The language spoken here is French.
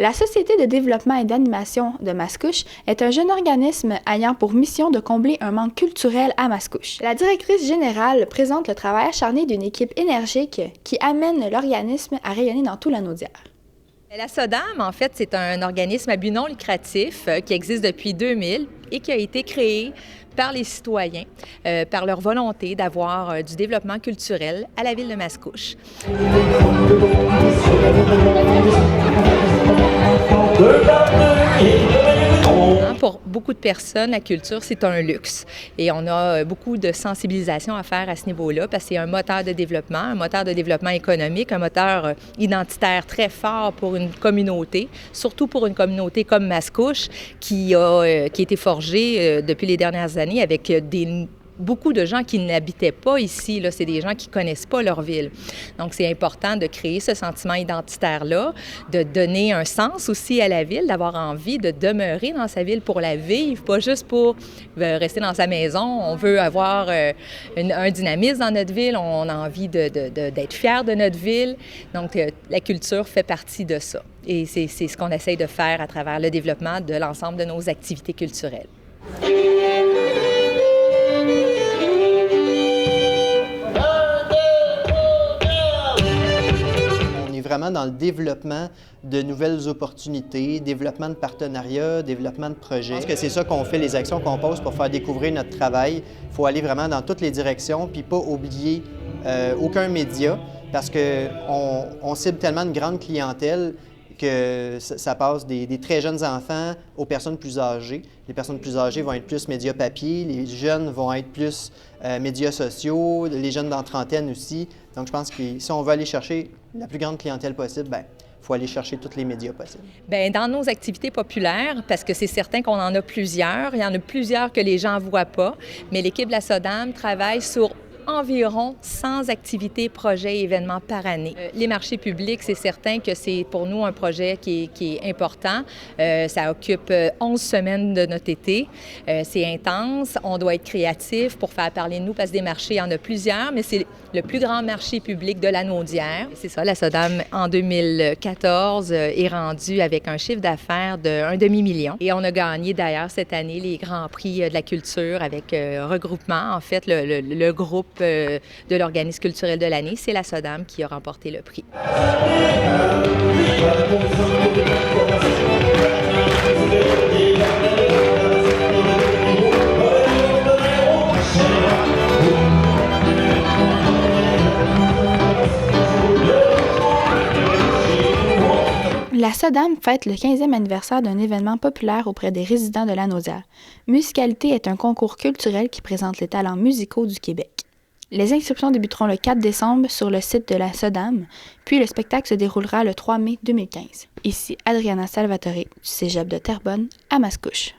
La Société de développement et d'animation de Mascouche est un jeune organisme ayant pour mission de combler un manque culturel à Mascouche. La directrice générale présente le travail acharné d'une équipe énergique qui amène l'organisme à rayonner dans tout l'Anaudière. La SODAM, en fait, c'est un organisme à but non lucratif qui existe depuis 2000 et qui a été créé par les citoyens, par leur volonté d'avoir du développement culturel à la ville de Mascouche. Pour beaucoup de personnes, la culture, c'est un luxe. Et on a beaucoup de sensibilisation à faire à ce niveau-là parce que c'est un moteur de développement économique, un moteur identitaire très fort pour une communauté, surtout pour une communauté comme Mascouche qui a été forgée depuis les dernières années avec beaucoup de gens qui n'habitaient pas ici. C'est des gens qui ne connaissent pas leur ville. Donc, c'est important de créer ce sentiment identitaire-là, de donner un sens aussi à la ville, d'avoir envie de demeurer dans sa ville pour la vivre, pas juste pour rester dans sa maison. On veut avoir un dynamisme dans notre ville, on a envie d'être fier de notre ville. Donc, la culture fait partie de ça. Et c'est ce qu'on essaye de faire à travers le développement de l'ensemble de nos activités culturelles. Vraiment dans le développement de nouvelles opportunités, développement de partenariats, développement de projets. Je pense que c'est ça qu'on fait, les actions qu'on pose pour faire découvrir notre travail. Il faut aller vraiment dans toutes les directions puis pas oublier aucun média parce qu'on cible tellement une grande clientèle que ça passe des très jeunes enfants aux personnes plus âgées. Les personnes plus âgées vont être plus médias papier, les jeunes vont être plus médias sociaux, les jeunes dans trentaine aussi. Donc, je pense que si on veut aller chercher la plus grande clientèle possible, il faut aller chercher tous les médias possibles. Bien, dans nos activités populaires, parce que c'est certain qu'on en a plusieurs, il y en a plusieurs que les gens ne voient pas, mais l'équipe de la SODAM travaille sur environ 100 activités, projets et événements par année. Les marchés publics, c'est certain que c'est pour nous un projet qui est important. Ça occupe 11 semaines de notre été. C'est intense. On doit être créatif pour faire parler de nous parce que des marchés, il y en a plusieurs, mais c'est le plus grand marché public de l'Anaudière. C'est ça, la SODAM, en 2014, est rendue avec un chiffre d'affaires de 1,5 million. Et on a gagné d'ailleurs cette année les Grands Prix de la culture avec regroupement, en fait, le groupe de l'organisme culturel de l'année, c'est la SODAM qui a remporté le prix. La SODAM fête le 15e anniversaire d'un événement populaire auprès des résidents de l'Anaudière. Musicalité est un concours culturel qui présente les talents musicaux du Québec. Les inscriptions débuteront le 4 décembre sur le site de la SODAM, puis le spectacle se déroulera le 3 mai 2015. Ici Adriana Salvatore du Cégep de Terrebonne à Mascouche.